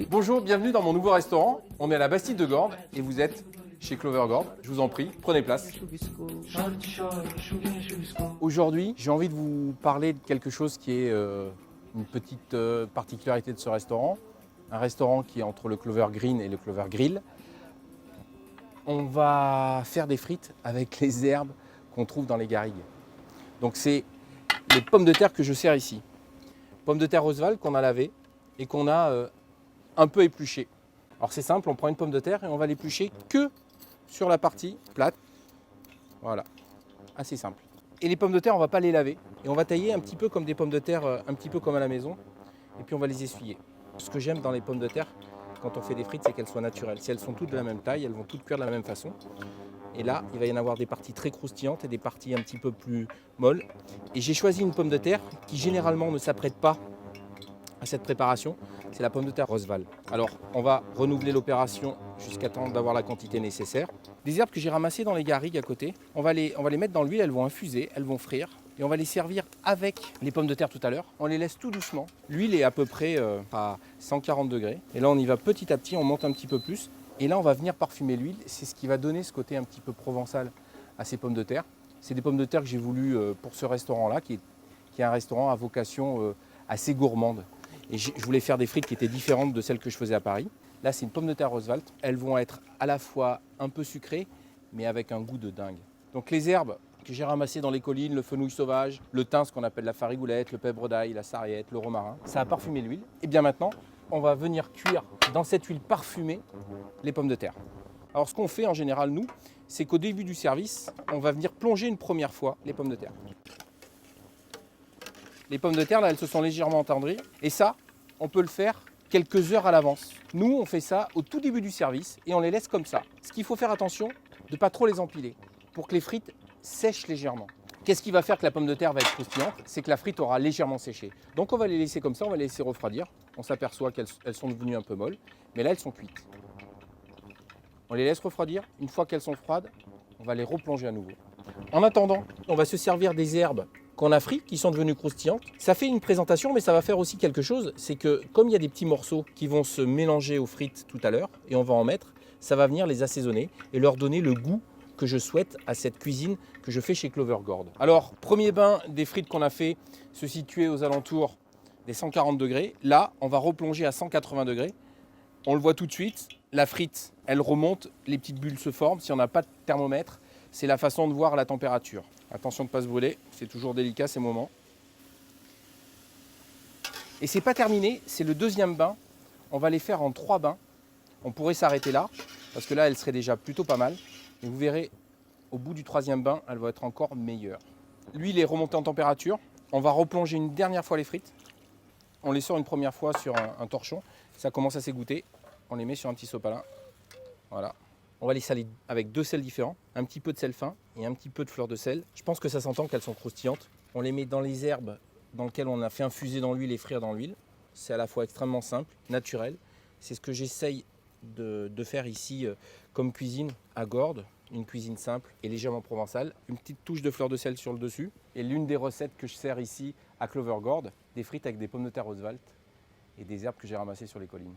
Bonjour, bienvenue dans mon nouveau restaurant. On est à la Bastide de Gordes et vous êtes chez Clover Gordes. Je vous en prie, prenez place. Aujourd'hui, j'ai envie de vous parler de quelque chose qui est une petite particularité de ce restaurant. Un restaurant qui est entre le Clover Green et le Clover Grill. On va faire des frites avec les herbes qu'on trouve dans les garrigues. Donc c'est les pommes de terre que je sers ici. Pommes de terre Oswald qu'on a lavées et qu'on a un peu épluchées. Alors c'est simple, on prend une pomme de terre et on va l'éplucher que sur la partie plate. Voilà, assez simple. Et les pommes de terre, on ne va pas les laver. Et on va tailler un petit peu comme des pommes de terre, un petit peu comme à la maison. Et puis on va les essuyer. Ce que j'aime dans les pommes de terre, quand on fait des frites, c'est qu'elles soient naturelles. Si elles sont toutes de la même taille, elles vont toutes cuire de la même façon. Et là, il va y en avoir des parties très croustillantes et des parties un petit peu plus molles. Et j'ai choisi une pomme de terre qui généralement ne s'apprête pas à cette préparation. C'est la pomme de terre Oswald. Alors, on va renouveler l'opération jusqu'à temps d'avoir la quantité nécessaire. Des herbes que j'ai ramassées dans les garrigues à côté, on va les mettre dans l'huile, elles vont infuser, elles vont frire. Et on va les servir avec les pommes de terre tout à l'heure. On les laisse tout doucement. L'huile est à peu près à 140 degrés. Et là, on y va petit à petit, on monte un petit peu plus. Et là, on va venir parfumer l'huile. C'est ce qui va donner ce côté un petit peu provençal à ces pommes de terre. C'est des pommes de terre que j'ai voulu pour ce restaurant-là, qui est un restaurant à vocation assez gourmande. Et je voulais faire des frites qui étaient différentes de celles que je faisais à Paris. Là, c'est une pomme de terre Oswald. Elles vont être à la fois un peu sucrées, mais avec un goût de dingue. Donc les herbes que j'ai ramassées dans les collines, le fenouil sauvage, le thym, ce qu'on appelle la farigoulette, le pèbre d'ail, la sarriette, le romarin, ça a parfumé l'huile. Et bien maintenant, on va venir cuire dans cette huile parfumée les pommes de terre. Alors ce qu'on fait en général, nous, c'est qu'au début du service, on va venir plonger une première fois les pommes de terre. Les pommes de terre, là, elles se sont légèrement entendries. Et ça, on peut le faire quelques heures à l'avance. Nous, on fait ça au tout début du service et on les laisse comme ça. Ce qu'il faut faire attention, de ne pas trop les empiler pour que les frites sèchent légèrement. Qu'est-ce qui va faire que la pomme de terre va être croustillante? C'est que la frite aura légèrement séché. Donc on va les laisser comme ça, on va les laisser refroidir. On s'aperçoit qu'elles sont devenues un peu molles, mais là, elles sont cuites. On les laisse refroidir. Une fois qu'elles sont froides, on va les replonger à nouveau. En attendant, on va se servir des herbes qu'on a frites, qui sont devenues croustillantes. Ça fait une présentation, mais ça va faire aussi quelque chose. C'est que comme il y a des petits morceaux qui vont se mélanger aux frites tout à l'heure, et on va en mettre, ça va venir les assaisonner et leur donner le goût que je souhaite à cette cuisine que je fais chez Clover Gordes. Alors, premier bain des frites qu'on a fait se situait aux alentours des 140 degrés. Là, on va replonger à 180 degrés. On le voit tout de suite, la frite, elle remonte, les petites bulles se forment. Si on n'a pas de thermomètre, c'est la façon de voir la température. Attention de ne pas se brûler, c'est toujours délicat ces moments. Et c'est pas terminé, c'est le deuxième bain. On va les faire en 3 bains. On pourrait s'arrêter là, parce que là, elle serait déjà plutôt pas mal. Et vous verrez, au bout du 3e bain, elle va être encore meilleure. L'huile est remontée en température. On va replonger une dernière fois les frites. On les sort une première fois sur un torchon. Ça commence à s'égoutter. On les met sur un petit sopalin. Voilà. On va les saler avec 2 sels différents. Un petit peu de sel fin et un petit peu de fleur de sel. Je pense que ça s'entend qu'elles sont croustillantes. On les met dans les herbes dans lesquelles on a fait infuser dans l'huile et frire dans l'huile. C'est à la fois extrêmement simple, naturel. C'est ce que j'essaye de faire ici comme cuisine à Gordes. Une cuisine simple et légèrement provençale. Une petite touche de fleur de sel sur le dessus. Et l'une des recettes que je sers ici à Clover Gordes, des frites avec des pommes de terre Oswald et des herbes que j'ai ramassées sur les collines.